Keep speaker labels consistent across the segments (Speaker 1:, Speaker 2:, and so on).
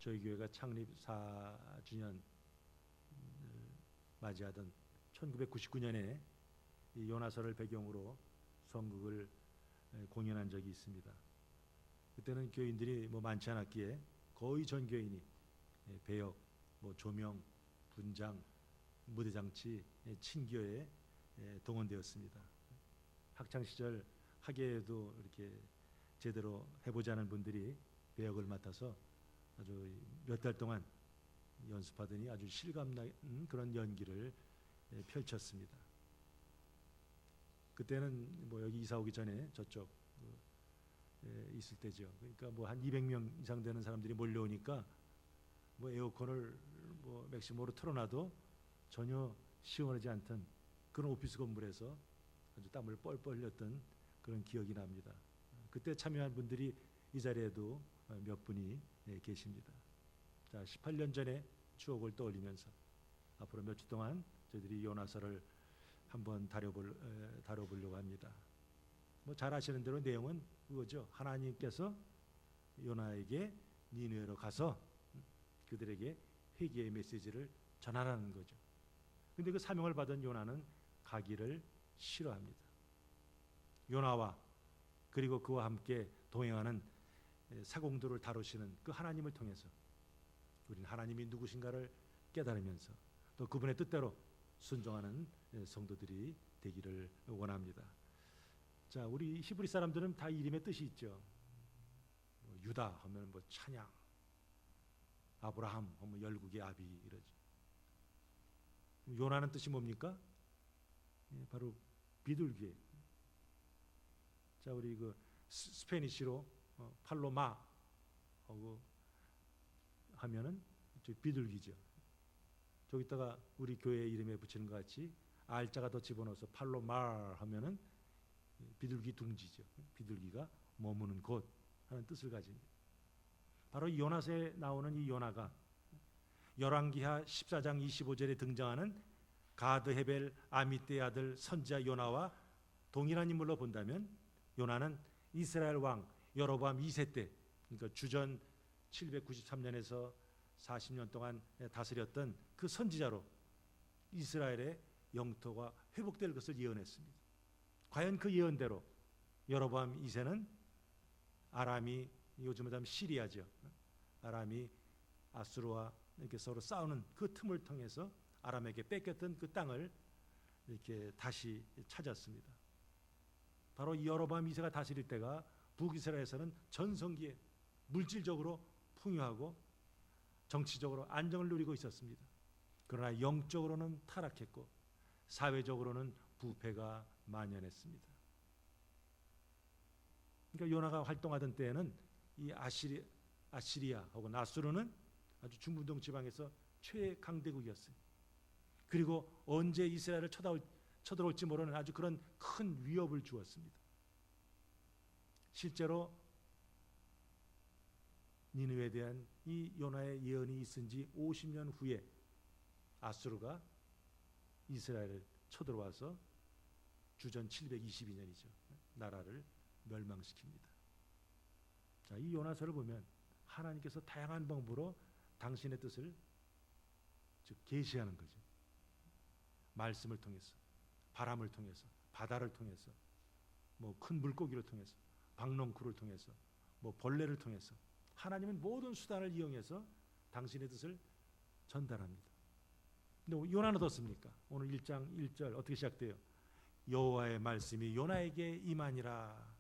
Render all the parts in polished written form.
Speaker 1: 저희 교회가 창립 4주년 맞이하던 1999년에 이 요나서를 배경으로 선극을 공연한 적이 있습니다. 그때는 교인들이 뭐 많지 않았기에 거의 전 교인이 배역, 뭐 조명, 분장, 무대장치, 친교에 동원되었습니다. 학창 시절 학예에도 이렇게 제대로 해보자는 분들이 배역을 맡아서 아주 몇 달 동안 연습하더니 아주 실감나는 그런 연기를 펼쳤습니다. 그때는 뭐 여기 이사 오기 전에 저쪽 있을 때죠. 그러니까 뭐 한 200명 이상 되는 사람들이 몰려오니까 뭐 에어컨을 뭐 맥시멈으로 틀어놔도 전혀 시원하지 않던 그런 오피스 건물에서 아주 땀을 뻘뻘 흘렸던 그런 기억이 납니다. 그때 참여한 분들이 이 자리에도 몇 분이 계십니다. 자, 18년 전의 추억을 떠올리면서 앞으로 몇 주 동안 저희들이 요나서를 한번 다뤄보려고 합니다. 뭐 잘 아시는 대로 내용은 그거죠. 하나님께서 요나에게 니느웨로 가서 그들에게 회개의 메시지를 전하라는 거죠. 근데 그 사명을 받은 요나는 가기를 싫어합니다. 요나와 그리고 그와 함께 동행하는 사공들을 다루시는 그 하나님을 통해서 우리는 하나님이 누구신가를 깨달으면서 또 그분의 뜻대로 순종하는 성도들이 되기를 원합니다. 자, 우리 히브리 사람들은 다 이름의 뜻이 있죠. 뭐 유다 하면 뭐 찬양, 아브라함 하면 열국의 아비 이러죠. 요나는 뜻이 뭡니까? 바로 비둘기. 자, 우리 그 스페니시로 팔로마 하고 하면은 비둘기죠. 저기다가 우리 교회 이름에 붙이는 것 같이 알자가 더 집어넣어서 팔로말 하면은 비둘기 둥지죠. 비둘기가 머무는 곳 하는 뜻을 가집니다. 바로 요나서에 나오는 이 요나가 열왕기하 14장 25절에 등장하는 가드 헤벨 아미떼의 아들 선지자 요나와 동일한 인물로 본다면 요나는 이스라엘 왕 여로보암 2세 때, 그러니까 주전 793년에서 40년 동안 다스렸던 그 선지자로 이스라엘의 영토가 회복될 것을 예언했습니다. 과연 그 예언대로 여로보암 2세는 아람이, 요즘에 하면 시리아죠. 아람이 아수르와 이렇게 서로 싸우는 그 틈을 통해서 아람에게 뺏겼던 그 땅을 이렇게 다시 찾았습니다. 바로 이 여로보암 2세가 다스릴 때가 북이스라엘에서는 전성기에 물질적으로 풍요하고 정치적으로 안정을 누리고 있었습니다. 그러나 영적으로는 타락했고 사회적으로는 부패가 만연했습니다. 그러니까 요나가 활동하던 때에는 이 아시리아 혹은 아수르는 아주 중부동 지방에서 최강대국이었어요. 그리고 언제 이스라엘을 쳐들어올지 모르는 아주 그런 큰 위협을 주었습니다. 실제로 니느웨에 대한 이 요나의 예언이 있은 지 50년 후에 아수르가 이스라엘을 쳐들어와서 주전 722년이죠. 나라를 멸망시킵니다. 자, 이 요나서를 보면 하나님께서 다양한 방법으로 당신의 뜻을 즉 계시하는 거죠. 말씀을 통해서, 바람을 통해서, 바다를 통해서, 뭐 큰 물고기를 통해서, 박넝쿨을 통해서, 뭐 벌레를 통해서 하나님은 모든 수단을 이용해서 당신의 뜻을 전달합니다. 근데 요나는 어떻습니까? 오늘 1장 1절 어떻게 시작돼요? 여호와의 말씀이 요나에게 임하니라.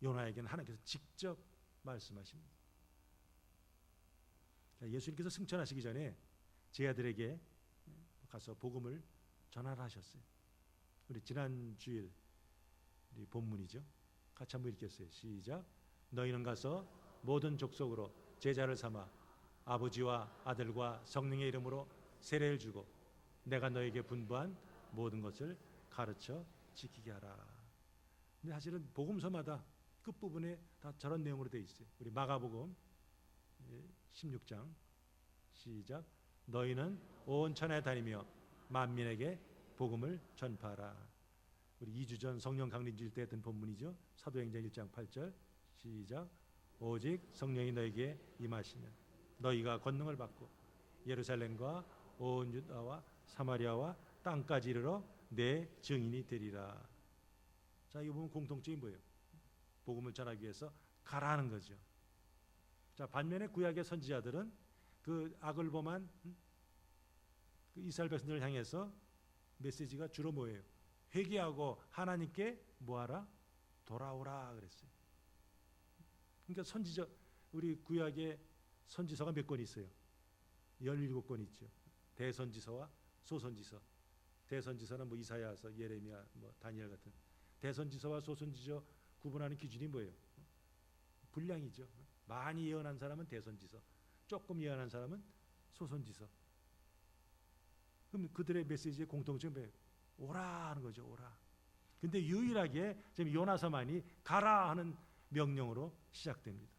Speaker 1: 요나에게는 하나님께서 직접 말씀하십니다. 예수님께서 승천하시기 전에 제 아들에게 가서 복음을 전하라 하셨어요. 우리 지난 주일 우리 본문이죠. 같이 한번 읽겠어요. 시작. 너희는 가서 모든 족속으로 제자를 삼아 아버지와 아들과 성령의 이름으로 세례를 주고 내가 너에게 분부한 모든 것을 가르쳐 지키게 하라. 근데 사실은 복음서마다 끝부분에 다 저런 내용으로 되어 있어요. 우리 마가복음 16장 시작. 너희는 온 천하에 다니며 만민에게 복음을 전파하라. 우리 2주 전 성령 강림주일 때 했던 본문이죠. 사도행전 1장 8절 시작. 오직 성령이 너에게 임하시면 너희가 권능을 받고 예루살렘과 온 유다와 사마리아와 땅까지 이르러 내 증인이 되리라. 자, 이거 보면 공통점이 뭐예요? 복음을 전하기 위해서 가라는 거죠. 자, 반면에 구약의 선지자들은 그 악을 범한 그 이스라엘 백성들을 향해서 메시지가 주로 뭐예요? 회개하고 하나님께 뭐하라? 돌아오라 그랬어요. 그러니까 선지자, 우리 구약의 선지서가 몇 권 있어요? 17권 있죠. 대선지서와 소선지서. 대선지서는 뭐 이사야서, 예레미야, 뭐 다니엘 같은. 대선지서와 소선지서 구분하는 기준이 뭐예요? 분량이죠. 많이 예언한 사람은 대선지서, 조금 예언한 사람은 소선지서. 그럼 그들의 메시지의 공통점이 뭐예요? 오라 하는 거죠. 오라. 근데 유일하게 지금 요나서만이 가라 하는 명령으로 시작됩니다.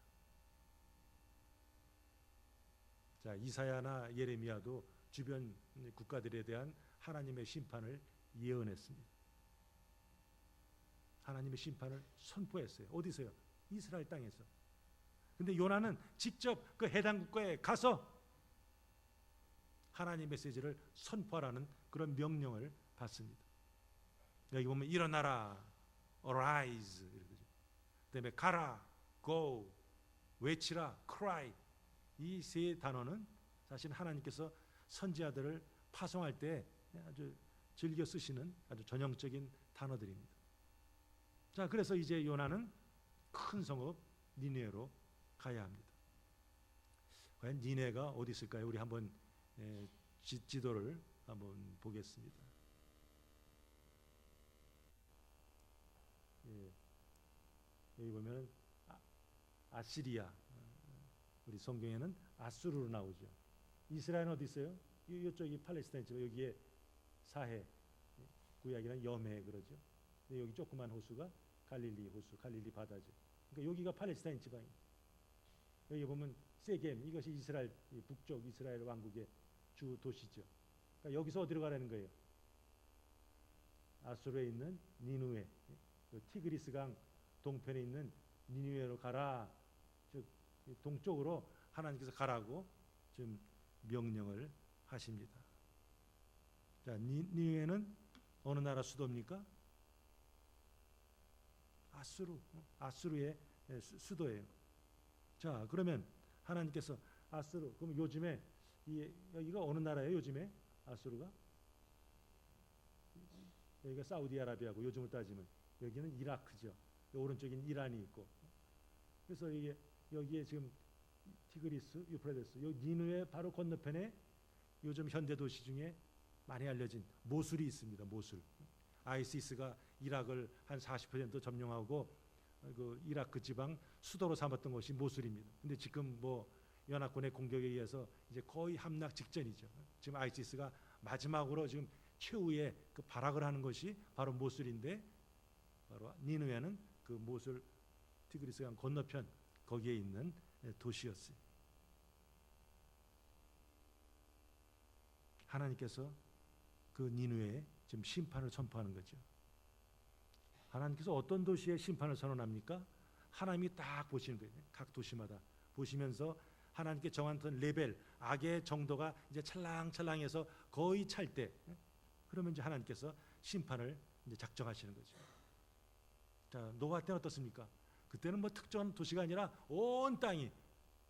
Speaker 1: 자, 이사야나 예레미야도 주변 국가들에 대한 하나님의 심판을 예언했습니다. 하나님의 심판을 선포했어요. 어디서요? 이스라엘 땅에서. 근데 요나는 직접 그 해당 국가에 가서 하나님의 메시지를 선포하라는 그런 명령을 받습니다. 여기 보면 일어나라, arise, 그다음에 가라, go, 외치라, cry. 이 세 단어는 사실 하나님께서 선지자들을 파송할 때 아주 즐겨 쓰시는 아주 전형적인 단어들입니다. 자, 그래서 이제 요나는 큰 성읍 니느웨로 가야 합니다. 과연 니느웨가 어디 있을까요? 우리 한번 지도를 한번 보겠습니다. 여기 보면 아시리아, 우리 성경에는 아수르로 나오죠. 이스라엘은 어디 있어요? 이쪽이 팔레스타인이죠. 여기에 사해, 구약이란 염해 그러죠. 여기 조그만 호수가 갈릴리 호수, 갈릴리 바다죠. 그러니까 여기가 팔레스타인 지방이에요. 여기 보면 세겜, 이것이 이스라엘 북쪽 이스라엘 왕국의 주 도시죠. 그러니까 여기서 어디로 가라는 거예요? 아수르에 있는 니느웨, 티그리스강 동편에 있는 니느웨로 가라. 즉 동쪽으로 하나님께서 가라고 지금 명령을 하십니다. 자, 니느웨는 어느 나라 수도입니까? 아수르의 수도예요. 자, 그러면 하나님께서 아수르, 그럼 요즘에 여기가 어느 나라예요? 요즘에 아수르가? 여기가 사우디아라비아고 요즘을 따지면 여기는 이라크죠. 오른쪽엔 이란이 있고. 그래서 여기에 지금 티그리스, 유프라데스, 요 니느웨 바로 건너편에 요즘 현대 도시 중에 많이 알려진 모술이 있습니다. 모술. 아이시스가 이락을 한 40% 점령하고 그 이라크 지방 수도로 삼았던 곳이 모술입니다. 근데 지금 뭐 연합군의 공격에 의해서 이제 거의 함락 직전이죠. 지금 아이시스가 마지막으로 지금 최후의 그 발악을 하는 것이 바로 모술인데, 바로 니느웨는 그 모술 티그리스강 건너편 거기에 있는 도시였어요. 하나님께서 그 니느웨에 지금 심판을 선포하는 거죠. 하나님께서 어떤 도시에 심판을 선언합니까? 하나님이 딱 보시는 거예요. 각 도시마다 보시면서 하나님께 정한 레벨, 악의 정도가 이제 찰랑찰랑해서 거의 찰 때, 그러면 이제 하나님께서 심판을 이제 작정하시는 거죠. 자, 노아 때는 어떻습니까? 그때는 뭐 특정 도시가 아니라 온 땅이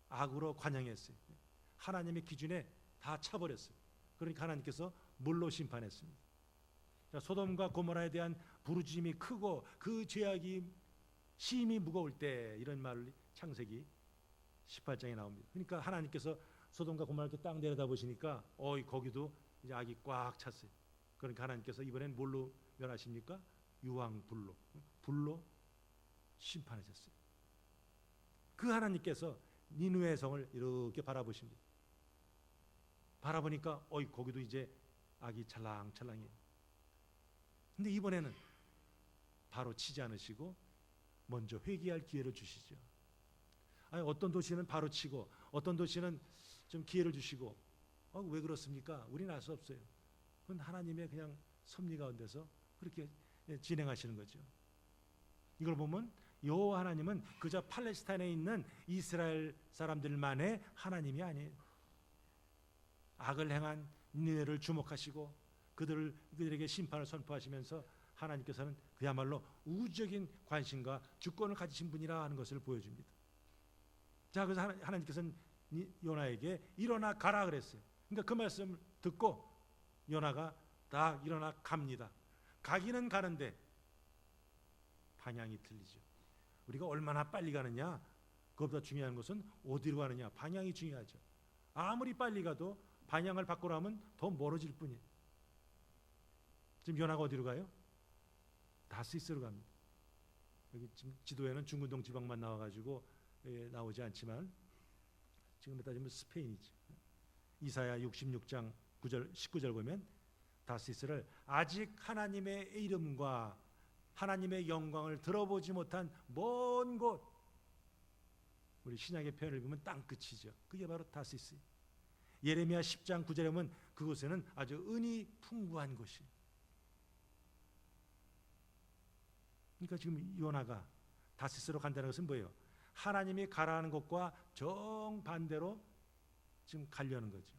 Speaker 1: 악으로 관영했어요. 하나님의 기준에 다 차버렸어요. 그러니까 하나님께서 물로 심판했습니다. 자, 소돔과 고모라에 대한 부르짖음이 크고 그 죄악이 심히 무거울 때, 이런 말을 창세기 18장에 나옵니다. 그러니까 하나님께서 소돔과 고모라를 이렇게 딱 내려다보시니까 거기도 이제 악이 꽉 찼어요. 그러니까 하나님께서 이번엔 뭘로 멸하십니까? 유황불로, 불로 심판하셨어요. 그 하나님께서 니느웨 성을 이렇게 바라보십니다. 바라보니까 거기도 이제 악이 찰랑찰랑해요. 근데 이번에는 바로 치지 않으시고 먼저 회개할 기회를 주시죠. 아니, 어떤 도시는 바로 치고 어떤 도시는 좀 기회를 주시고, 왜 그렇습니까? 우리는 알 수 없어요. 그건 하나님의 그냥 섭리 가운데서 그렇게 진행하시는 거죠. 이걸 보면 여호와 하나님은 그저 팔레스타인에 있는 이스라엘 사람들만의 하나님이 아니에요. 악을 행한 니네를 주목하시고 그들에게 심판을 선포하시면서 하나님께서는 그야말로 우주적인 관심과 주권을 가지신 분이라 하는 것을 보여줍니다. 자, 그래서 하나님께서는 요나에게 일어나 가라 그랬어요. 그러니까 그 말씀을 듣고 요나가 다 일어나 갑니다. 가기는 가는데 방향이 틀리죠. 우리가 얼마나 빨리 가느냐, 그것보다 중요한 것은 어디로 가느냐, 방향이 중요하죠. 아무리 빨리 가도 방향을 바꾸려 하면 더 멀어질 뿐이에요. 지금 요나가 어디로 가요? 다스이스로 갑니다. 여기 지금 지도에는 중근동 지방만 나와가지고 나오지 않지만 지금 따지면 스페인이죠. 이사야 66장 9절 19절 보면 다스이스를 아직 하나님의 이름과 하나님의 영광을 들어보지 못한 먼 곳, 우리 신약의 표현을 보면 땅끝이죠. 그게 바로 다스이스. 예레미야 10장 9절에 보면 그곳에는 아주 은이 풍부한 곳이. 그러니까 지금 요나가 다시스로 간다는 것은 뭐예요? 하나님이 가라는 것과 정반대로 지금 가려는 거죠.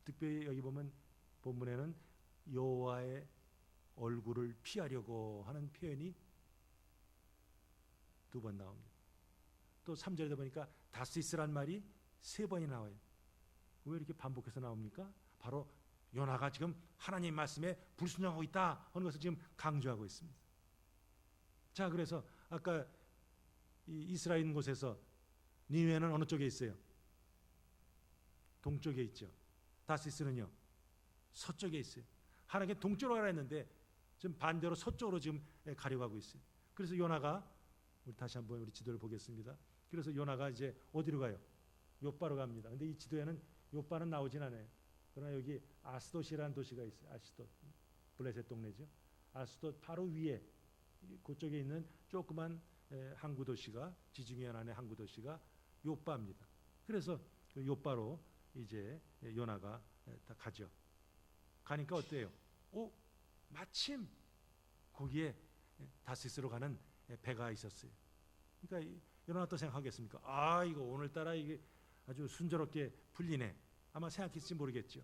Speaker 1: 특별히 여기 보면 본문에는 여호와의 얼굴을 피하려고 하는 표현이 2번 나옵니다. 또 3절에 보니까 다시스란 말이 3번이 나와요. 왜 이렇게 반복해서 나옵니까? 바로 요나가 지금 하나님 말씀에 불순종하고 있다 하는 것을 지금 강조하고 있습니다. 자, 그래서 아까 이스라엘 있는 곳에서 니느웨는 어느 쪽에 있어요? 동쪽에 있죠. 다시스는요 서쪽에 있어요. 하나님께 동쪽으로 가라 했는데 지금 반대로 서쪽으로 지금 가려고 하고 있어요. 그래서 요나가, 우리 다시 한번 우리 지도를 보겠습니다. 그래서 요나가 이제 어디로 가요? 요바로 갑니다. 근데 이 지도에는 요바는 나오진 않아요. 그러나 여기 아스돗이라는 도시가 있어요. 아스돗, 블레셋 동네죠. 아스돗 바로 위에 그쪽에 있는 조그만 항구 도시가, 지중해 안에 항구 도시가 요바입니다. 그래서 그 요바로 이제 요나가 다 가죠. 가니까 어때요? 오, 마침 거기에 다시스로 가는 배가 있었어요. 그러니까 요나가 또 생각하겠습니까? 아, 이거 오늘따라 이게 아주 순조롭게 풀리네. 아마 생각했을지 모르겠죠.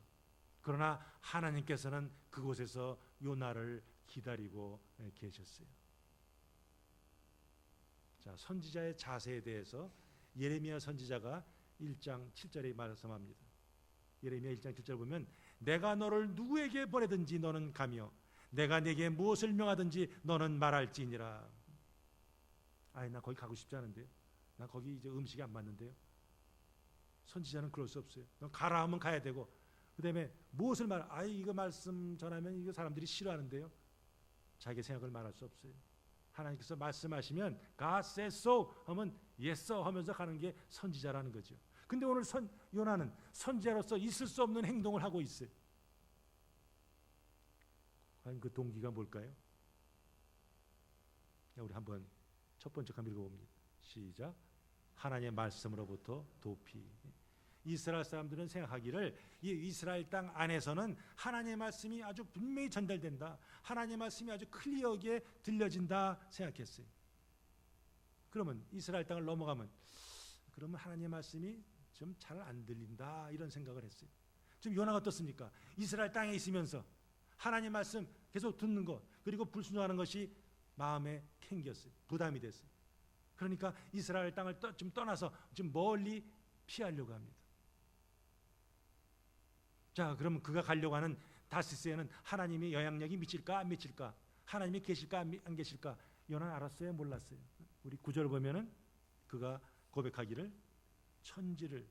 Speaker 1: 그러나 하나님께서는 그곳에서 요나를 기다리고 계셨어요. 자, 선지자의 자세에 대해서 예레미야 선지자가 1장 7절에 말씀합니다. 예레미야 1장 7절 보면 내가 너를 누구에게 보내든지 너는 가며 내가 네게 무엇을 명하든지 너는 말할지니라. 아이, 나 거기 가고 싶지 않은데요. 나 거기 이제 음식이 안 맞는데요. 선지자는 그럴 수 없어요. 너 가라 하면 가야 되고, 그다음에 무엇을 이거 말씀 전하면 이거 사람들이 싫어하는데요. 자기 생각을 말할 수 없어요. 하나님께서 말씀하시면 God says so 하면 yes sir 하면서 가는 게 선지자라는 거죠. 근데 오늘 요나는 선지자로서 있을 수 없는 행동을 하고 있어요. 과연 그 동기가 뭘까요? 우리 한번 첫 번째 한번 읽어봅니다. 시작. 하나님의 말씀으로부터 도피. 이스라엘 사람들은 생각하기를 이 이스라엘 땅 안에서는 하나님의 말씀이 아주 분명히 전달된다, 하나님의 말씀이 아주 클리어하게 들려진다 생각했어요. 그러면 이스라엘 땅을 넘어가면 그러면 하나님의 말씀이 좀 잘 안 들린다 이런 생각을 했어요. 지금 요나가 어떻습니까? 이스라엘 땅에 있으면서 하나님 말씀 계속 듣는 것, 그리고 불순종하는 것이 마음에 캥겼어요. 부담이 됐어요. 그러니까 이스라엘 땅을 좀 떠나서 좀 멀리 피하려고 합니다. 자, 그러면 그가 가려고 하는 다시스에는 하나님의 영향력이 미칠까 안 미칠까, 하나님이 계실까 안 계실까, 요나는 알았어요, 몰랐어요? 우리 9절 보면은 그가 고백하기를 천지를,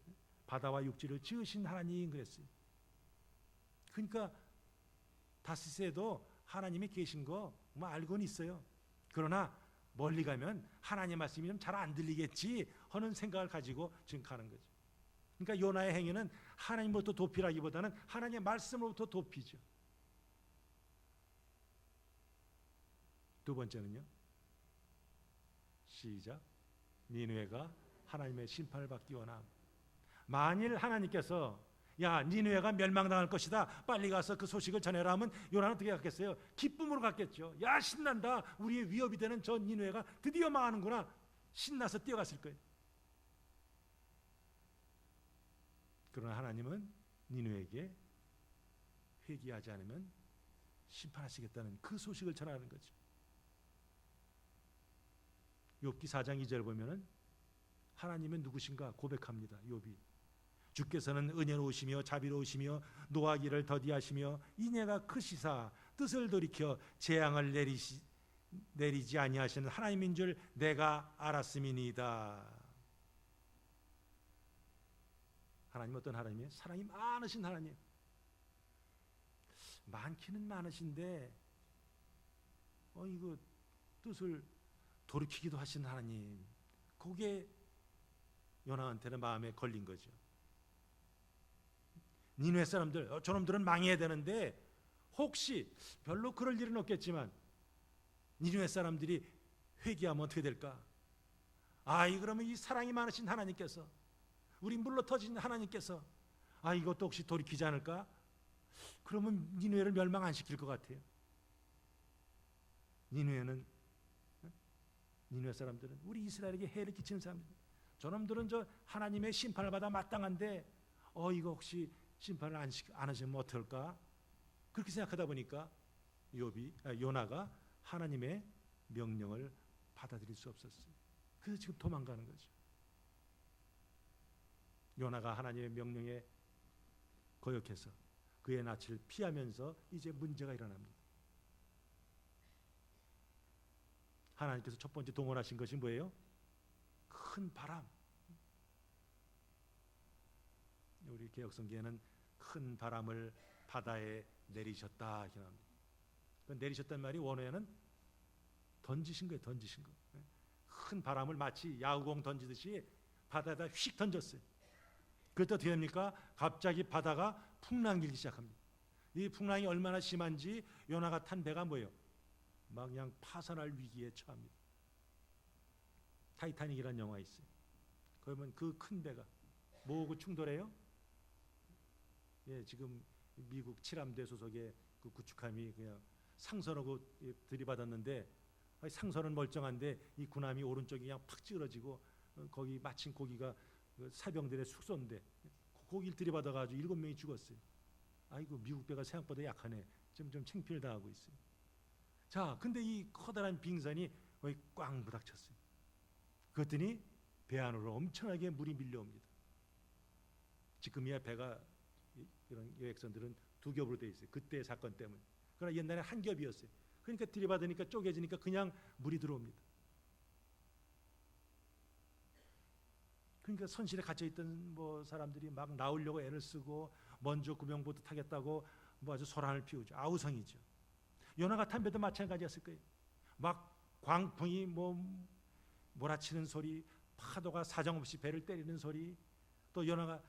Speaker 1: 바다와 육지를 지으신 하나님 그랬어요. 그러니까 다시스에도 하나님이 계신 거 알고는 있어요. 그러나 멀리 가면 하나님 말씀이 좀 잘 안 들리겠지 하는 생각을 가지고 지금 가는 거죠. 그러니까 요나의 행위는 하나님으로부터 도피라기보다는 하나님의 말씀으로부터 도피죠. 두 번째는요. 시작. 니느웨가 하나님의 심판을 받기 원함. 만일 하나님께서 야, 니느웨가 멸망당할 것이다, 빨리 가서 그 소식을 전해라 하면 요나는 어떻게 갔겠어요? 기쁨으로 갔겠죠. 야, 신난다, 우리의 위협이 되는 저 니느웨가 드디어 망하는구나, 신나서 뛰어갔을 거예요. 그러나 하나님은 니느웨에게 회개하지 않으면 심판하시겠다는 그 소식을 전하는 거죠. 욥기 4장 2절 보면은 하나님은 누구신가 고백합니다. 욥이 주께서는 은혜로우시며 자비로우시며 노하기를 더디하시며 인애가 크시사 뜻을 돌이켜 재앙을 내리지 아니하시는 하나님인 줄 내가 알았음이니이다. 하나님 어떤 하나님이에요? 사랑이 많으신 하나님. 많기는 많으신데 이거 뜻을 돌이키기도 하신 하나님. 그게 요나한테는 마음에 걸린 거죠. 니느웨 사람들, 저놈들은 망해야 되는데 혹시 별로 그럴 일은 없겠지만 니느웨 사람들이 회개하면 어떻게 될까? 그러면 이 사랑이 많으신 하나님께서, 우리 물러 터진 하나님께서 이것도 혹시 돌이키지 않을까? 그러면 니느웨를 멸망 안 시킬 것 같아요. 니느웨 사람들은 우리 이스라엘에게 해를 끼치는 사람들, 저놈들은 저 하나님의 심판을 받아 마땅한데 이거 혹시 심판을 안 하시면 어떨까? 그렇게 생각하다 보니까 요나가 하나님의 명령을 받아들일 수 없었어요. 그래서 지금 도망가는 거죠. 요나가 하나님의 명령에 거역해서 그의 낯을 피하면서 이제 문제가 일어납니다. 하나님께서 첫 번째 동원하신 것이 뭐예요? 큰 바람. 우리 개혁성경에는 큰 바람을 바다에 내리셨다 이렇게 나옵니다. 내리셨단 말이 원어에는 던지신 거예요. 던지신 거. 큰 바람을 마치 야구공 던지듯이 바다에다 휙 던졌어요. 그때 어떻게 됩니까? 갑자기 바다가 풍랑 일기 시작합니다. 이 풍랑이 얼마나 심한지 요나가 탄 배가 뭐예요? 막 그냥 파산할 위기에 처합니다. 타이타닉이라는 영화 있어요. 그러면 그 큰 배가 뭐하고 충돌해요? 지금 미국 7함대 소속의 그 구축함이 그냥 상선하고 들이받았는데 상선은 멀쩡한데 이 군함이 오른쪽이 그냥 팍 찌그러지고 거기 마침 거기가 사병들의 숙소인데 거기를 들이받아가지고 7명이 죽었어요. 아이고, 미국 배가 생각보다 약하네. 좀 창피를 당하고 있어요. 자, 근데 이 커다란 빙산이 거의 꽝 부닥쳤어요. 그랬더니 배 안으로 엄청나게 물이 밀려옵니다. 지금이야 배가, 이런 여객선들은 두 겹으로 되어 있어요. 그때의 사건 때문에. 그러나 옛날에 한 겹이었어요. 그러니까 들이받으니까 쪼개지니까 그냥 물이 들어옵니다. 그러니까 선실에 갇혀있던 사람들이 막 나오려고 애를 쓰고 먼저 구명보트 타겠다고 아주 소란을 피우죠. 아우성이죠. 요나가 탄 배도 마찬가지였을 거예요. 막 광풍이 몰아치는 소리, 파도가 사정없이 배를 때리는 소리, 또 요나가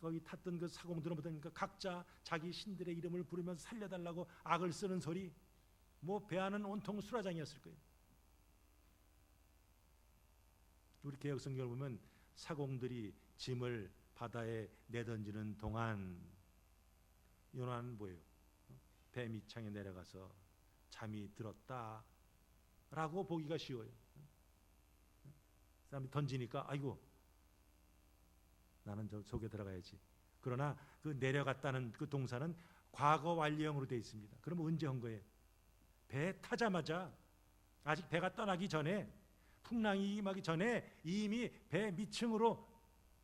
Speaker 1: 거기 탔던 그 사공들은 보니까 각자 자기 신들의 이름을 부르면서 살려달라고 악을 쓰는 소리, 배 안은 온통 수라장이었을 거예요. 우리 개혁성경을 보면 사공들이 짐을 바다에 내던지는 동안 요나는 뭐예요? 배 밑창에 내려가서 잠이 들었다라고 보기가 쉬워요. 사람이 던지니까 아이고, 나는 저 속에 들어가야지. 그러나 그 내려갔다는 그 동사는 과거 완료형으로 되어 있습니다. 그럼 언제 한 거예요? 배 타자마자, 아직 배가 떠나기 전에, 풍랑이 임하기 전에 이미 배 밑층으로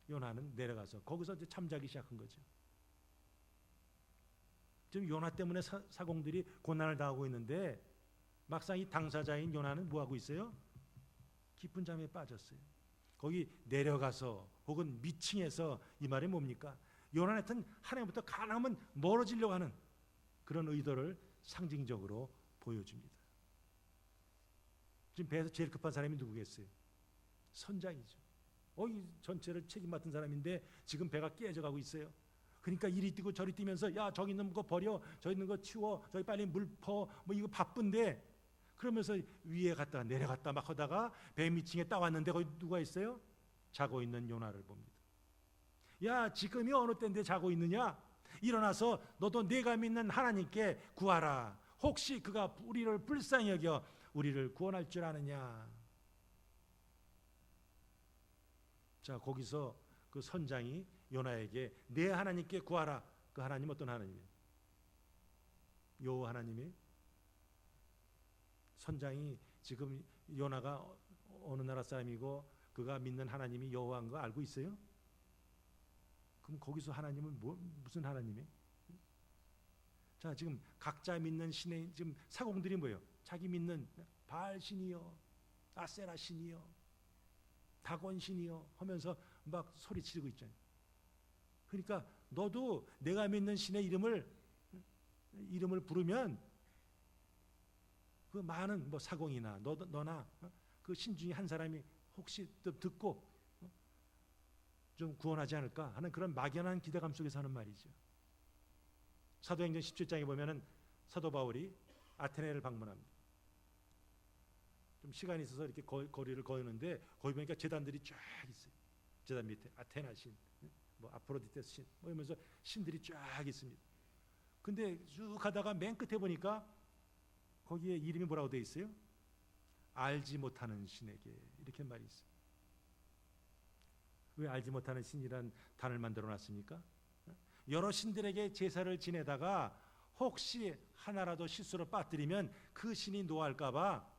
Speaker 1: 요나는 내려가서 거기서 이제 잠자기 시작한 거죠. 지금 요나 때문에 사공들이 고난을 당하고 있는데 막상 이 당사자인 요나는 뭐하고 있어요? 깊은 잠에 빠졌어요. 거기 내려가서 혹은 미층에서, 이 말이 뭡니까? 요나는 하여튼 하나님부터 가능하면 멀어지려고 하는 그런 의도를 상징적으로 보여줍니다. 지금 배에서 제일 급한 사람이 누구겠어요? 선장이죠. 이 전체를 책임 맡은 사람인데 지금 배가 깨져가고 있어요. 그러니까 이리 뛰고 저리 뛰면서, 야, 저기 있는 거 버려, 저기 있는 거 치워, 저기 빨리 물 퍼, 이거 바쁜데, 그러면서 위에 갔다가 내려갔다 막 하다가 배 밑층에 딱 왔는데 거기 누가 있어요? 자고 있는 요나를 봅니다. 야, 지금이 어느 때인데 자고 있느냐? 일어나서 너도 내가 믿는 하나님께 구하라. 혹시 그가 우리를 불쌍히 여겨 우리를 구원할 줄 아느냐? 자, 거기서 그 선장이 요나에게 내 하나님께 구하라. 그 하나님 어떤 하나님이에요? 여호와 하나님이. 선장이 지금 요나가 어느 나라 사람이고 그가 믿는 하나님이 여호와인 거 알고 있어요? 그럼 거기서 하나님은 무슨 하나님이에요? 자, 지금 각자 믿는 신의 지금 사공들이 뭐예요? 자기 믿는 바알 신이요, 아세라 신이요, 다곤 신이요 하면서 막 소리 지르고 있잖아요. 그러니까 너도 내가 믿는 신의 이름을 부르면 그 많은 뭐 사공이나 너나 그 신 중에 한 사람이 혹시 듣고 좀 구원하지 않을까 하는 그런 막연한 기대감 속에서 하는 말이죠. 사도행전 17장에 보면은 사도 바울이 아테네를 방문합니다. 좀 시간이 있어서 이렇게 거리를 걷는데 거기 보니까 제단들이 쫙 있어요. 제단 밑에 아테나 신, 뭐 아프로디테스 신, 뭐 이러면서 신들이 쫙 있습니다. 근데 쭉 가다가 맨 끝에 보니까 거기에 이름이 뭐라고 되어 있어요? 알지 못하는 신에게, 이렇게 말이 있어요. 왜 알지 못하는 신이란 단어를 만들어 놨습니까? 여러 신들에게 제사를 지내다가 혹시 하나라도 실수로 빠뜨리면 그 신이 노할까 봐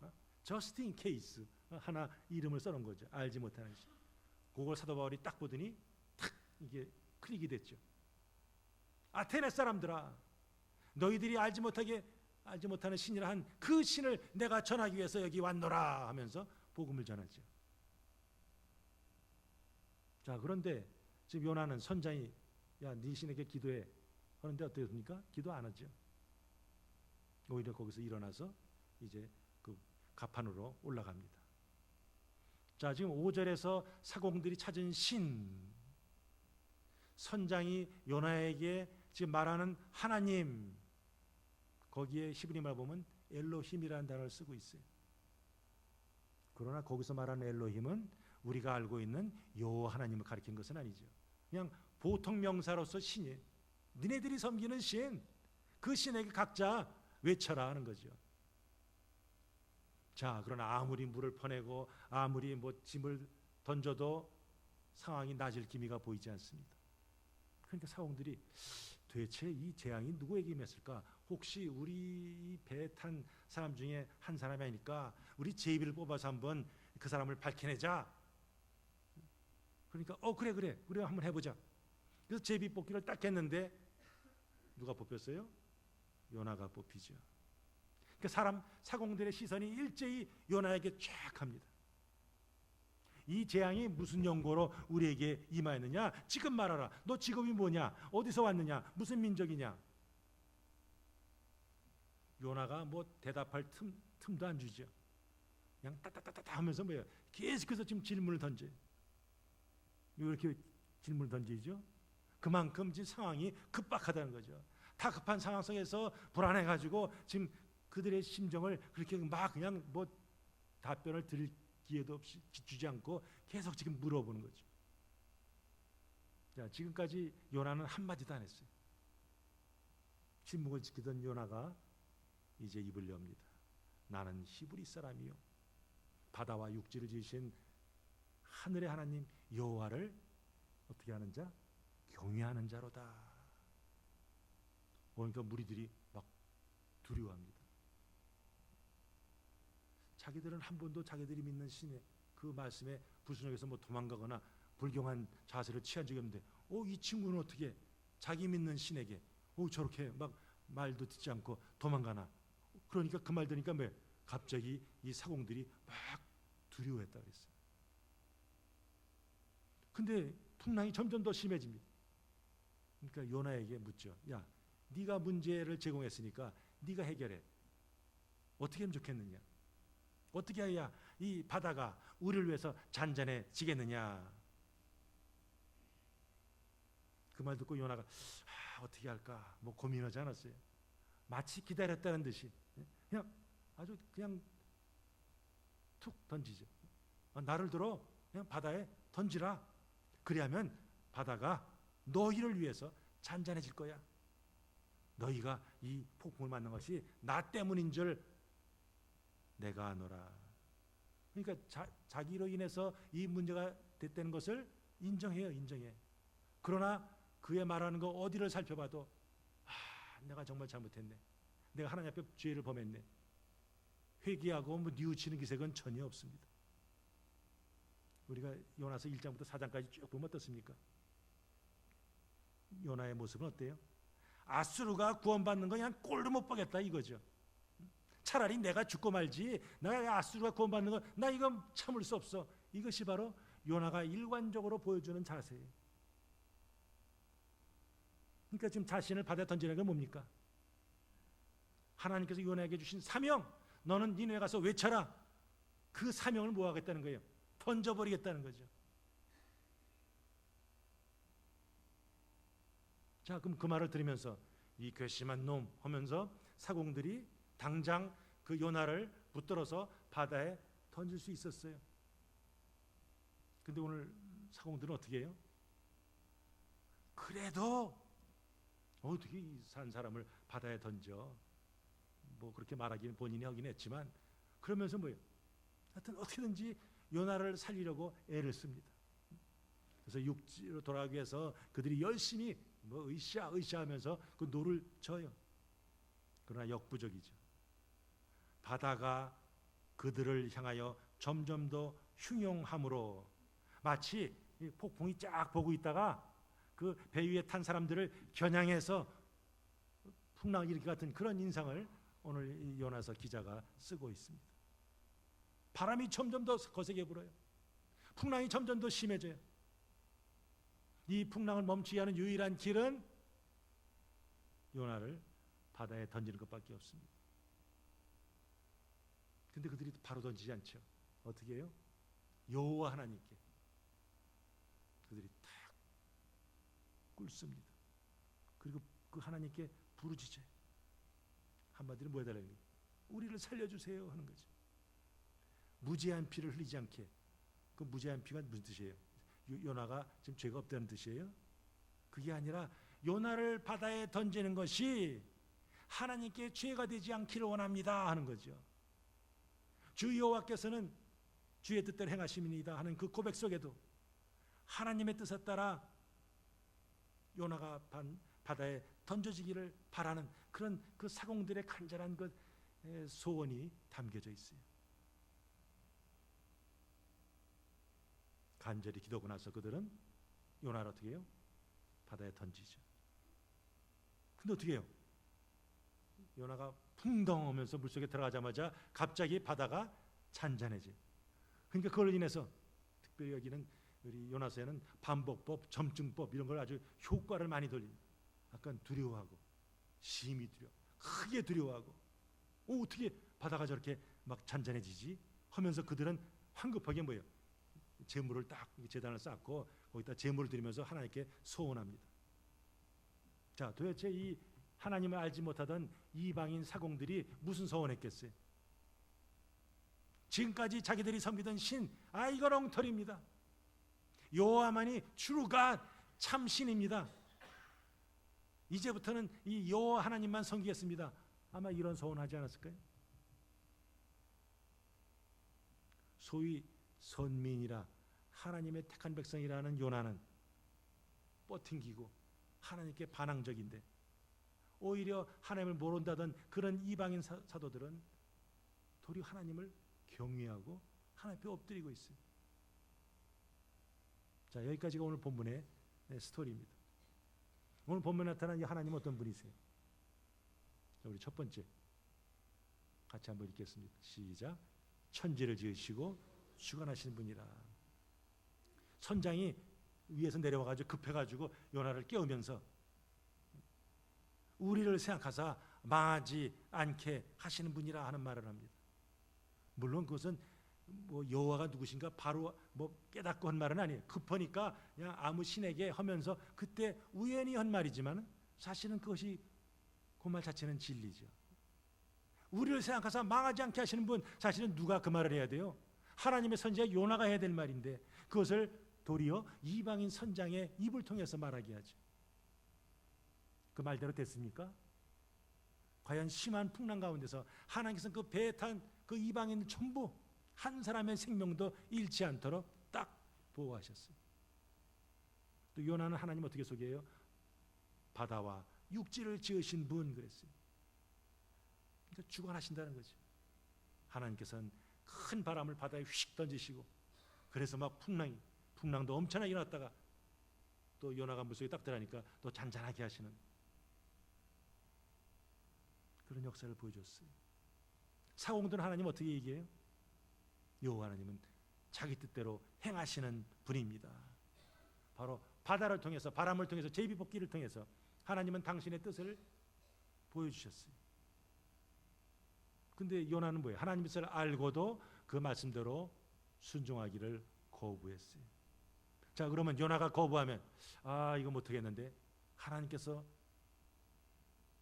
Speaker 1: just in case 하나 이름을 써놓은 거죠. 알지 못하는 신. 그걸 사도 바울이 딱 보더니 탁 이게 클릭이 됐죠. 아테네 사람들아, 너희들이 알지 못하는 신이라 한 그 신을 내가 전하기 위해서 여기 왔노라 하면서 복음을 전하죠. 자, 그런데 지금 요나는 선장이 야, 네 신에게 기도해 하는데 어떻습니까? 기도 안 하죠. 오히려 거기서 일어나서 이제 그 가판으로 올라갑니다. 자, 지금 5절에서 사공들이 찾은 신, 선장이 요나에게 지금 말하는 하나님, 거기에 히브리 말 보면 엘로힘이라는 단어를 쓰고 있어요. 그러나 거기서 말하는 엘로힘은 우리가 알고 있는 여호와 하나님을 가리킨 것은 아니죠. 그냥 보통 명사로서 신이에요. 니네들이 섬기는 신, 그 신에게 각자 외쳐라 하는 거죠. 자, 그러나 아무리 물을 퍼내고 아무리 뭐 짐을 던져도 상황이 나아질 기미가 보이지 않습니다. 그러니까 사공들이 도대체 이 재앙이 누구에게 임했을까? 혹시 우리 배 탄 사람 중에 한 사람이 아닐까? 우리 제비를 뽑아서 한번 그 사람을 밝혀내자. 그러니까 그래 한번 해보자. 그래서 제비 뽑기를 딱 했는데 누가 뽑혔어요? 요나가 뽑히죠. 그러니까 사공들의 시선이 일제히 요나에게 쫙 합니다. 이 재앙이 무슨 연고로 우리에게 임하였느냐? 지금 말하라. 너 직업이 뭐냐? 어디서 왔느냐? 무슨 민족이냐? 요나가 뭐 대답할 틈도 안 주죠. 그냥 따따따따 하면서 뭐예요? 계속해서 지금 질문을 던져요. 왜 이렇게 질문을 던지죠? 그만큼 지금 상황이 급박하다는 거죠. 다급한 상황 속에서 불안해가지고 지금 그들의 심정을 그렇게 막 그냥 뭐 답변을 드릴 기회도 없이 주지 않고 계속 지금 물어보는 거죠. 자, 지금까지 요나는 한마디도 안 했어요. 침묵을 지키던 요나가 이제 입을 엽니다. 나는 히브리 사람이요, 바다와 육지를 지으신 하늘의 하나님 여호와를 어떻게 하는 자? 경외하는 자로다. 그러니까 무리들이 막 두려워합니다. 자기들은 한 번도 자기들이 믿는 신의 그 말씀에 불순종해서 뭐 도망가거나 불경한 자세를 취한 적이 없는데 이 친구는 어떻게 자기 믿는 신에게 저렇게 막 말도 듣지 않고 도망가나. 그러니까 그 말 들으니까 갑자기 이 사공들이 막 두려워했다 그랬어요. 근데 풍랑이 점점 더 심해집니다. 그러니까 요나에게 묻죠. 야, 네가 문제를 제공했으니까 네가 해결해. 어떻게 하면 좋겠느냐? 어떻게 해야 이 바다가 우리를 위해서 잔잔해지겠느냐? 그 말 듣고 요나가 어떻게 할까? 뭐 고민하지 않았어요. 마치 기다렸다는 듯이 그냥 아주 그냥 툭 던지죠. 나를 들어 그냥 바다에 던지라. 그리하면 바다가 너희를 위해서 잔잔해질 거야. 너희가 이 폭풍을 맞는 것이 나 때문인 줄 내가 아노라. 그러니까 자기로 인해서 이 문제가 됐다는 것을 인정해요. 인정해. 그러나 그의 말하는 거 어디를 살펴봐도 내가 정말 잘못했네. 내가 하나님 앞에 죄를 범했네. 회개하고 뉘우치는 기색은 전혀 없습니다. 우리가 요나서 1장부터 4장까지 쭉 보면 어떻습니까? 요나의 모습은 어때요? 아수르가 구원받는 거 그냥 꼴도 못 보겠다 이거죠. 차라리 내가 죽고 말지, 내가 아수르가 구원받는 거 나 이거 참을 수 없어. 이것이 바로 요나가 일관적으로 보여주는 자세예요. 그러니까 지금 자신을 바다에 던지는 게 뭡니까? 하나님께서 요나에게 주신 사명, 너는 니네에 가서 외쳐라. 그 사명을 뭐 하겠다는 거예요? 던져버리겠다는 거죠. 자, 그럼 그 말을 들으면서 이 괘씸한 놈 하면서 사공들이 당장 그 요나를 붙들어서 바다에 던질 수 있었어요. 근데 오늘 사공들은 어떻게 해요? 그래도 어떻게 이 산 사람을 바다에 던져? 뭐 그렇게 말하기는 본인이 하긴 했지만 그러면서 뭐예요? 하여튼 어떻게든지 요나를 살리려고 애를 씁니다. 그래서 육지로 돌아가기 위해서 그들이 열심히 뭐 으쌰으쌰하면서 그 노를 져요. 그러나 역부족이죠. 바다가 그들을 향하여 점점 더 흉용함으로 마치 폭풍이 쫙 보고 있다가 그 배 위에 탄 사람들을 겨냥해서 풍랑 일으키 같은 그런 인상을 오늘 요나서 기자가 쓰고 있습니다. 바람이 점점 더 거세게 불어요. 풍랑이 점점 더 심해져요. 이 풍랑을 멈추게 하는 유일한 길은 요나를 바다에 던지는 것밖에 없습니다. 근데 그들이 바로 던지지 않죠. 어떻게 해요? 여호와 하나님께 그들이 탁 꿇습니다. 그리고 그 하나님께 부르짖어요. 한마디로 뭐 해달라는 거예요? 우리를 살려주세요 하는 거죠. 무죄한 피를 흘리지 않게. 그 무죄한 피가 무슨 뜻이에요? 요나가 지금 죄가 없다는 뜻이에요? 그게 아니라 요나를 바다에 던지는 것이 하나님께 죄가 되지 않기를 원합니다 하는 거죠. 주 여호와께서는 주의 뜻대로 행하심이니이다 하는 그 고백 속에도 하나님의 뜻에 따라 요나가 바다에 던져지기를 바라는 그런 그 사공들의 간절한 그 소원이 담겨져 있어요. 간절히 기도하고 나서 그들은 요나를 어떻게 해요? 바다에 던지죠. 근데 어떻게 해요? 요나가 풍덩하면서 물속에 들어가자마자 갑자기 바다가 잔잔해져요. 그러니까 그걸로 인해서 특별히 여기는 우리 요나서에는 반복법, 점증법 이런 걸 아주 효과를 많이 돌립니다. 약간 두려워하고 심히 두려워, 크게 두려워하고 어떻게 바다가 저렇게 막 잔잔해지지? 하면서 그들은 황급하게 뭐예요? 제물을 딱 제단을 쌓고 거기다 제물을 드리면서 하나님께 소원합니다. 자, 도대체 이 하나님을 알지 못하던 이방인 사공들이 무슨 소원했겠어요? 지금까지 자기들이 섬기던 신, 이건 엉터리입니다. 여호와만이 true가 참 신입니다. 이제부터는 이 여호와 하나님만 섬기겠습니다. 아마 이런 소원하지 않았을까요? 소위 선민이라 하나님의 택한 백성이라는 요나는 뻗팅기고 하나님께 반항적인데 오히려 하나님을 모른다던 그런 이방인 사도들은 도리어 하나님을 경외하고 하나님 앞에 엎드리고 있어요. 자, 여기까지가 오늘 본문의 스토리입니다. 오늘 본문에 나타난 이 하나님은 어떤 분이세요? 자, 우리 첫 번째 같이 한번 읽겠습니다. 시작. 천지를 지으시고 주관하시는 분이라. 선장이 위에서 내려와가지고 급해가지고 요나를 깨우면서 우리를 생각하사 망하지 않게 하시는 분이라 하는 말을 합니다. 물론 그것은 뭐 여호와가 누구신가 바로 뭐 깨닫고 한 말은 아니에요. 급하니까 그냥 아무 신에게 하면서 그때 우연히 한 말이지만 사실은 그것이 그 말 자체는 진리죠. 우리를 생각하사 망하지 않게 하시는 분, 사실은 누가 그 말을 해야 돼요? 하나님의 선지자 요나가 해야 될 말인데 그것을 도리어 이방인 선장의 입을 통해서 말하게 하죠. 그 말대로 됐습니까? 과연 심한 풍랑 가운데서 하나님께서 그 배에 탄 그 이방인 전부 한 사람의 생명도 잃지 않도록 딱 보호하셨어요. 또 요나는 하나님 어떻게 소개해요? 바다와 육지를 지으신 분 그랬어요. 그러니까 주관하신다는 거죠. 하나님께서는 큰 바람을 바다에 휙 던지시고, 그래서 막 풍랑도 엄청나게 일어났다가 또 요나가 물속에 딱 들어가니까 또 잔잔하게 하시는 그런 역사를 보여줬어요. 사공들은 하나님 어떻게 얘기해요? 여호와 하나님은 자기 뜻대로 행하시는 분입니다. 바로 바다를 통해서, 바람을 통해서, 제비뽑기를 통해서 하나님은 당신의 뜻을 보여주셨어요. 근데 요나는 뭐예요? 하나님의 뜻을 알고도 그 말씀대로 순종하기를 거부했어요. 자, 그러면 요나가 거부하면 이거 못하겠는데, 하나님께서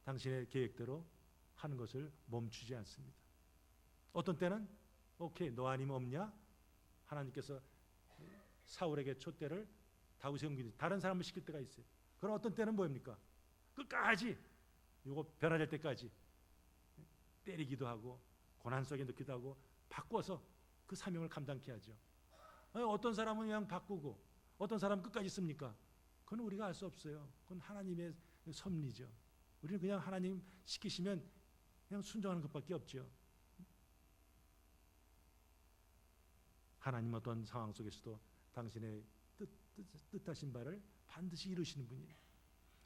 Speaker 1: 당신의 계획대로 하는 것을 멈추지 않습니다. 어떤 때는 오케이, 너 아니면 없냐? 하나님께서 사울에게 촛대를 다윗에 옮기듯이 다른 사람을 시킬 때가 있어요. 그럼 어떤 때는 뭐입니까? 끝까지 이거 변화될 때까지 때리기도 하고 고난 속에 넣기도 하고 바꿔서 그 사명을 감당케 하죠. 어떤 사람은 그냥 바꾸고 어떤 사람은 끝까지 씁니까? 그건 우리가 알 수 없어요. 그건 하나님의 섭리죠. 우리는 그냥 하나님 시키시면 그냥 순종하는 것밖에 없죠. 하나님 어떤 상황 속에서도 당신의 뜻하신 바를 반드시 이루시는 분이에요.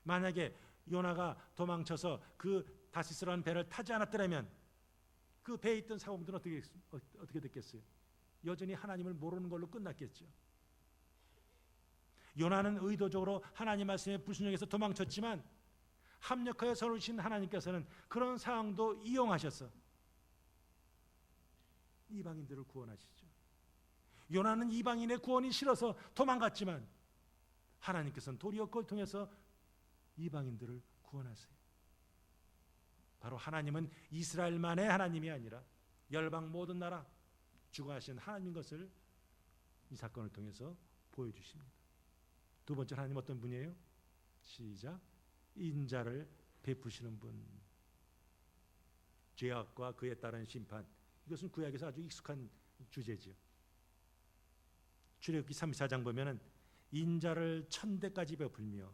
Speaker 1: 만약에 요나가 도망쳐서 그 다시스라는 배를 타지 않았더라면 그 배에 있던 사공들은 어떻게 됐겠어요? 여전히 하나님을 모르는 걸로 끝났겠죠. 요나는 의도적으로 하나님 말씀에 불순종해서 도망쳤지만 합력하여 서르신 하나님께서는 그런 상황도 이용하셔서 이방인들을 구원하시죠. 요나는 이방인의 구원이 싫어서 도망갔지만 하나님께서는 도리어 그걸 통해서 이방인들을 구원하세요. 바로 하나님은 이스라엘만의 하나님이 아니라 열방 모든 나라 주관하신 하나님인 것을 이 사건을 통해서 보여주십니다. 두 번째, 하나님 어떤 분이에요? 시작. 인자를 베푸시는 분. 죄악과 그에 따른 심판, 이것은 구약에서 아주 익숙한 주제지요. 출애굽기 34장 보면은 인자를 1000대까지 베풀며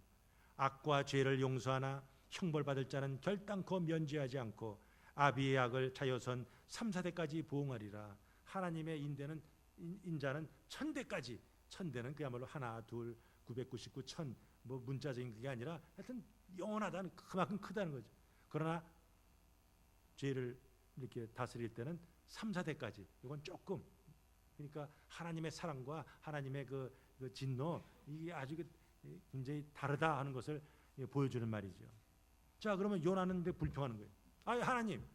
Speaker 1: 악과 죄를 용서하나 형벌받을 자는 결단코 면제하지 않고 아비의 악을 자여선 3, 4대까지 보응하리라. 하나님의 인자는 1000대까지, 1000대는 그야말로 하나, 둘, 999, 1000, 뭐 문자적인 그게 아니라 하여튼 영원하다는, 그만큼 크다는 거죠. 그러나 죄를 이렇게 다스릴 때는 3, 4대까지, 이건 조금, 그러니까 하나님의 사랑과 하나님의 그 진노, 이게 아주 굉장히 다르다 하는 것을 보여주는 말이죠. 자, 그러면 요나는 불평하는 거예요. 하나님,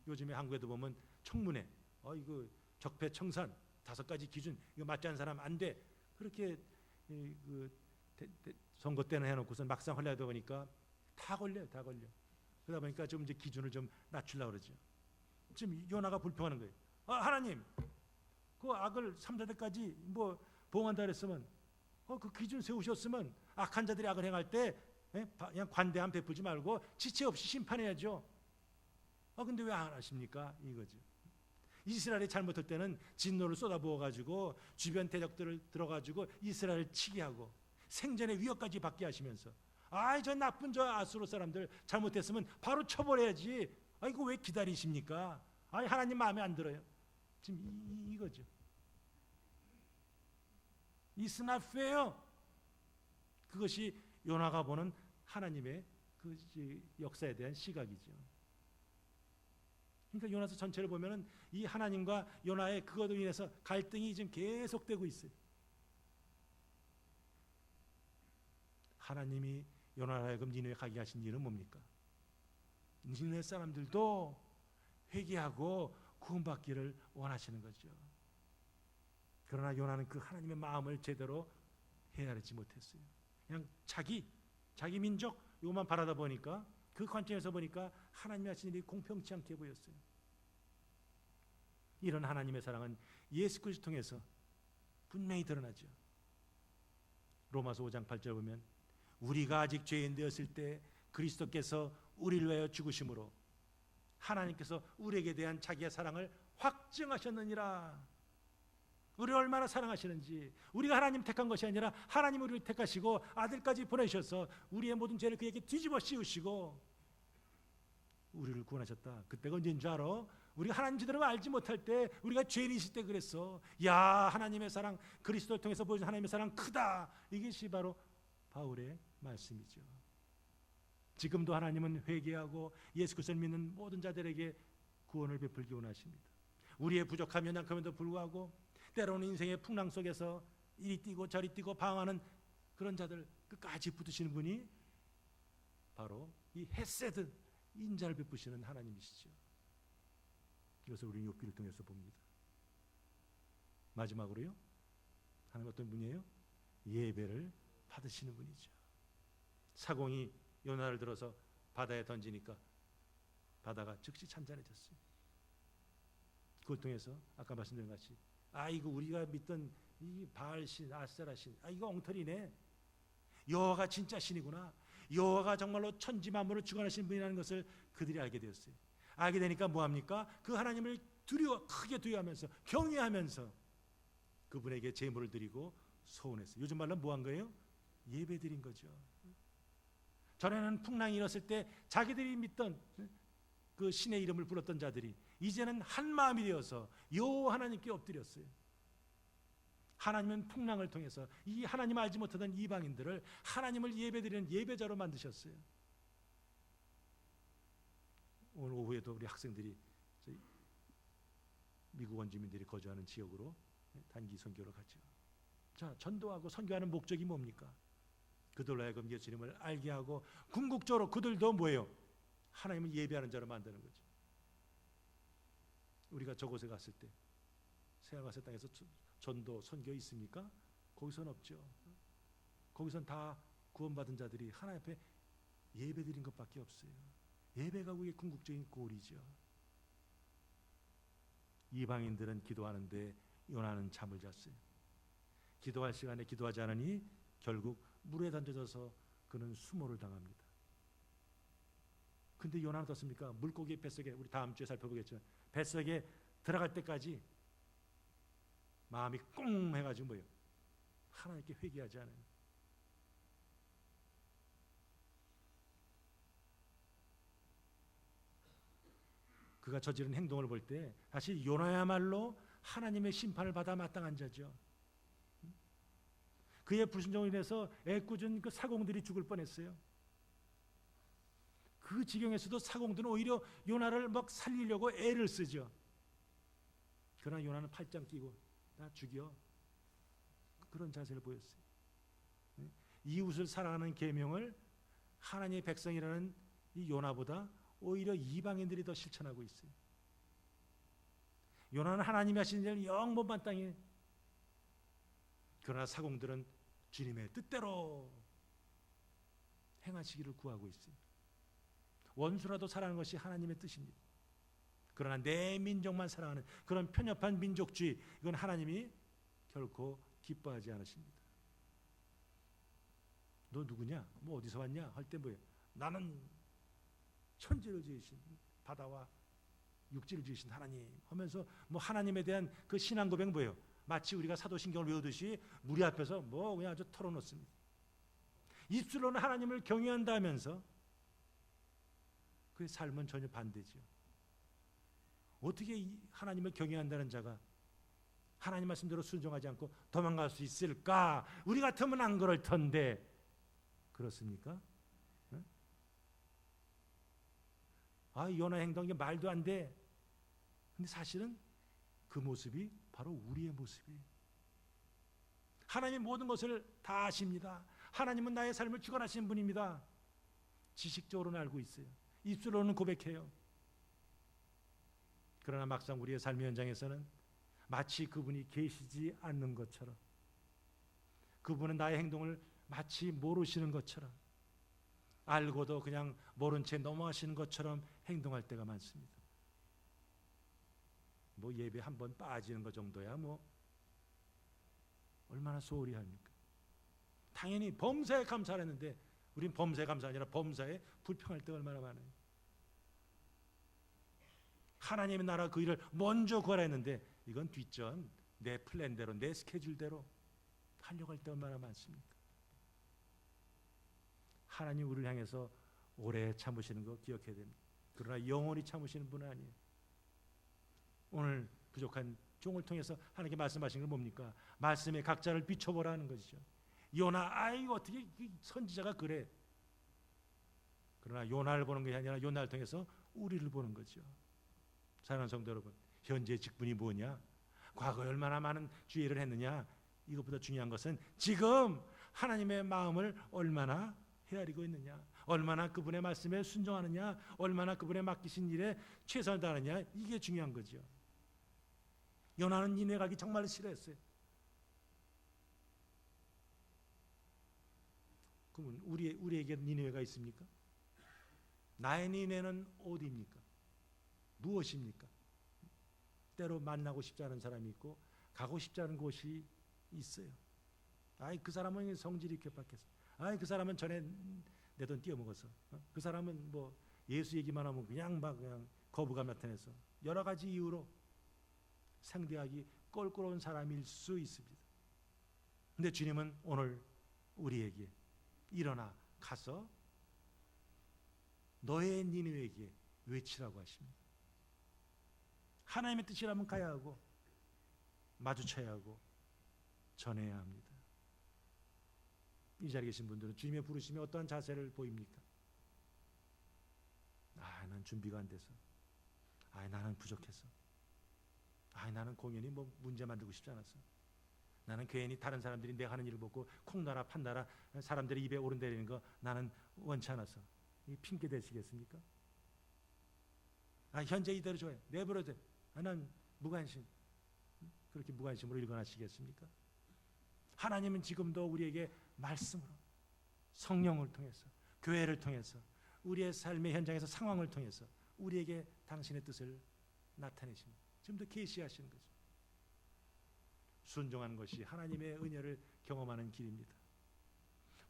Speaker 1: 요즘에 한국에도 보면 청문회, 이거 적폐청산 5가지 기준, 이거 맞지 않은 사람 안 돼, 그렇게 선거 때는 해놓고서 막상 하려다 보니까 다 걸려. 그러다 보니까 좀 이제 기준을 좀 낮추려고 그러죠. 지금 요나가 불평하는 거예요. 하나님, 그 악을 3, 4대까지 뭐 보응한다 그랬으면 그 기준 세우셨으면 악한 자들이 악을 행할 때 그냥 관대함 베풀지 말고 지체 없이 심판해야죠. 근데 왜 안 하십니까? 이거죠. 이스라엘이 잘못할 때는 진노를 쏟아부어가지고 주변 대적들을 들어가지고 이스라엘을 치게 하고 생전의 위협까지 받게 하시면서 저 나쁜 저 아수르 사람들 잘못했으면 바로 처벌해야지. 이거 왜 기다리십니까? 하나님 마음에 안 들어요. 지금 이거죠. It's not fair. 그것이 요나가 보는 하나님의 그 역사에 대한 시각이죠. 그러니까 요나서 전체를 보면은 이 하나님과 요나의 그것으로 인해서 갈등이 지금 계속되고 있어요. 하나님이 요나를 하여금 니느웨 가게 하신 일은 뭡니까? 니느웨 사람들도 회개하고 구원받기를 원하시는 거죠. 그러나 요나는 그 하나님의 마음을 제대로 헤아리지 못했어요. 그냥 자기 민족 이것만 바라다 보니까, 그 관점에서 보니까 하나님이 하신 일이 공평치 않게 보였어요. 이런 하나님의 사랑은 예수 그리스도 통해서 분명히 드러나죠. 로마서 5장 8절 보면 우리가 아직 죄인 되었을 때 그리스도께서 우리를 위하여 죽으심으로 하나님께서 우리에게 대한 자기의 사랑을 확증하셨느니라. 우리를 얼마나 사랑하시는지, 우리가 하나님 택한 것이 아니라 하나님 우리를 택하시고 아들까지 보내셔서 우리의 모든 죄를 그에게 뒤집어 씌우시고 우리를 구원하셨다. 그때가 언제인 줄 알아? 우리가 하나님 제대로 알지 못할 때, 우리가 죄인이실 때 그랬어. 야, 하나님의 사랑, 그리스도를 통해서 보여준 하나님의 사랑 크다. 이것이 바로 바울의 말씀이죠. 지금도 하나님은 회개하고 예수 그리스도를 믿는 모든 자들에게 구원을 베풀기 원하십니다. 우리의 부족함 연약함에도 불구하고 때로는 인생의 풍랑 속에서 이리 뛰고 저리 뛰고 방황하는 그런 자들 끝까지 붙드시는 분이 바로 이 헤세드, 인자를 베푸시는 하나님이시죠. 이것을 우리는 욥기를 통해서 봅니다. 마지막으로요, 하나님 어떤 분이에요? 예배를 받으시는 분이죠. 사공이 요나를 들어서 바다에 던지니까 바다가 즉시 찬잔해졌어요. 그걸 통해서 아까 말씀드린 같이 이거 우리가 믿던 이 바알신, 아세라신, 이거 엉터리네. 여호와가 진짜 신이구나. 여호와가 정말로 천지 만물을 주관하시는 분이라는 것을 그들이 알게 되었어요. 알게 되니까 뭐합니까? 그 하나님을 크게 두려워하면서 경외하면서 그분에게 제물을 드리고 소원했어요. 요즘 말로 뭐한 거예요? 예배 드린 거죠. 전에는 풍랑이 일었을 때 자기들이 믿던 그 신의 이름을 불렀던 자들이 이제는 한 마음이 되어서 여호와 하나님께 엎드렸어요. 하나님은 풍랑을 통해서 이 하나님 알지 못하던 이방인들을 하나님을 예배드리는 예배자로 만드셨어요. 오늘 오후에도 우리 학생들이 미국 원주민들이 거주하는 지역으로 단기 선교를 가죠. 자, 전도하고 선교하는 목적이 뭡니까? 그들로 하여금 예수님을 알게 하고 궁극적으로 그들도 뭐예요? 하나님을 예배하는 자로 만드는 거죠. 우리가 저곳에 갔을 때 세아가세 땅에서 전도 선교 있습니까? 거기선 없죠. 거기선 다 구원받은 자들이 하나님 앞에 예배드린 것밖에 없어요. 예배가 우리의 궁극적인 골이죠. 이방인들은 기도하는데 요나는 잠을 잤어요. 기도할 시간에 기도하지 않으니 결국 물에 던져져서 그는 수모를 당합니다. 근데 요나는 어떻습니까? 물고기 뱃속에, 우리 다음 주에 살펴보겠지만 뱃속에 들어갈 때까지 마음이 꽁 해가지고 뭐예요? 하나님께 회개하지 않아요. 그가 저지른 행동을 볼 때 사실 요나야말로 하나님의 심판을 받아 마땅한 자죠. 그의 불순종으로 인해서 애꿎은 그 사공들이 죽을 뻔했어요. 그 지경에서도 사공들은 오히려 요나를 막 살리려고 애를 쓰죠. 그러나 요나는 팔짱 끼고 나 죽여, 그런 자세를 보였어요. 이웃을 사랑하는 계명을 하나님의 백성이라는 이 요나보다 오히려 이방인들이 더 실천하고 있어요. 요나는 하나님이 하신 일을 영 못마땅해. 그러나 사공들은 주님의 뜻대로 행하시기를 구하고 있어요. 원수라도 사랑하는 것이 하나님의 뜻입니다. 그러나 내 민족만 사랑하는 그런 편협한 민족주의, 이건 하나님이 결코 기뻐하지 않으십니다. 너 누구냐? 뭐 어디서 왔냐? 할 때 뭐예요? 나는 천지를 지으신, 바다와 육지를 지으신 하나님 하면서 뭐 하나님에 대한 그 신앙 고백 뭐예요? 마치 우리가 사도신경을 외우듯이 무리 앞에서 뭐 그냥 아주 털어놓습니다. 입술로는 하나님을 경외한다 하면서 그의 삶은 전혀 반대죠. 어떻게 하나님을 경외한다는 자가 하나님 말씀대로 순종하지 않고 도망갈 수 있을까? 우리 같으면 안 그럴 텐데. 그렇습니까? 요나 행동이 말도 안 돼. 근데 사실은 그 모습이 바로 우리의 모습이에요. 하나님이 모든 것을 다 아십니다. 하나님은 나의 삶을 주관하시는 분입니다. 지식적으로는 알고 있어요. 입술로는 고백해요. 그러나 막상 우리의 삶의 현장에서는 마치 그분이 계시지 않는 것처럼, 그분은 나의 행동을 마치 모르시는 것처럼, 알고도 그냥 모른 채 넘어가시는 것처럼 행동할 때가 많습니다. 뭐 예배 한 번 빠지는 것 정도야 뭐 얼마나 소홀히 합니까? 당연히 범사에 감사하는데 우린 범사에 감사 아니라 범사에 불평할 때 얼마나 많아요. 하나님의 나라 그 일을 먼저 구하라 했는데 이건 뒷전, 내 플랜대로, 내 스케줄대로 하려고 할 때 얼마나 많습니까? 하나님 우리를 향해서 오래 참으시는 거 기억해야 됩니다. 그러나 영원히 참으시는 분은 아니에요. 오늘 부족한 종을 통해서 하나님께 말씀하신 건 뭡니까? 말씀에 각자를 비춰보라는 것이죠. 요나, 아이고 어떻게 선지자가 그래. 그러나 요나를 보는 것이 아니라 요나를 통해서 우리를 보는 거죠. 사랑하는 성도 여러분, 현재 직분이 뭐냐? 과거에 얼마나 많은 주의를 했느냐? 이것보다 중요한 것은 지금 하나님의 마음을 얼마나 헤아리고 있느냐, 얼마나 그분의 말씀에 순종하느냐, 얼마나 그분의 맡기신 일에 최선을 다하느냐, 이게 중요한 거죠. 요나는 니네 가기 정말 싫어했어요. 그러면 우리에게 니네가 있습니까? 나의 니네는 어디입니까? 무엇입니까? 때로 만나고 싶지 않은 사람이 있고 가고 싶지 않은 곳이 있어요. 아이 그 사람은 성질이 괴팍해서, 아이 그 사람은 전에 내 돈 띄어먹어서, 그 사람은 뭐 예수 얘기만 하면 그냥 거부감 나타내서 여러 가지 이유로 상대하기 껄끄러운 사람일 수 있습니다. 근데 주님은 오늘 우리에게 일어나 가서 너의 니느웨에게 외치라고 하십니다. 하나님의 뜻이라면 가야 하고 마주쳐야 하고 전해야 합니다. 이 자리에 계신 분들은 주님의 부르심에 어떠한 자세를 보입니까? 난 준비가 안 돼서, 나는 부족해서, 나는 공연히 뭐 문제 만들고 싶지 않았어, 나는 괜히 다른 사람들이 내가 하는 일을 보고 콩나라 판나라 사람들의 입에 오른대리는 거 나는 원치 않아서, 이 핑계 대시겠습니까? 현재 이대로 좋아요, 내버려둬, 난 무관심, 그렇게 무관심으로 일관하시겠습니까? 하나님은 지금도 우리에게 말씀으로, 성령을 통해서, 교회를 통해서, 우리의 삶의 현장에서 상황을 통해서 우리에게 당신의 뜻을 나타내십니다. 지금도 계시하시는 거죠. 순종하는 것이 하나님의 은혜를 경험하는 길입니다.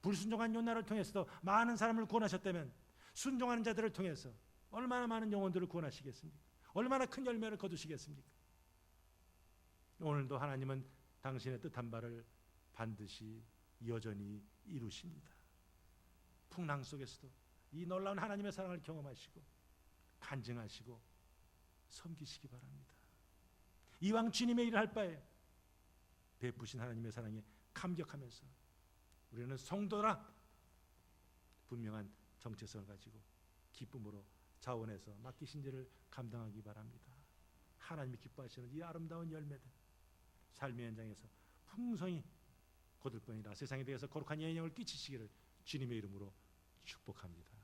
Speaker 1: 불순종한 요나를 통해서도 많은 사람을 구원하셨다면 순종하는 자들을 통해서 얼마나 많은 영혼들을 구원하시겠습니까? 얼마나 큰 열매를 거두시겠습니까? 오늘도 하나님은 당신의 뜻한 바를 반드시 여전히 이루십니다. 풍랑 속에서도 이 놀라운 하나님의 사랑을 경험하시고 간증하시고 섬기시기 바랍니다. 이왕 주님의 일을 할 바에 베푸신 하나님의 사랑에 감격하면서 우리는 성도라 분명한 정체성을 가지고 기쁨으로 자원해서 맡기신 일을 감당하기 바랍니다. 하나님이 기뻐하시는 이 아름다운 열매들 삶의 현장에서 풍성히 거둘 뿐이라 세상에 대해서 거룩한 영향을 끼치시기를 주님의 이름으로 축복합니다.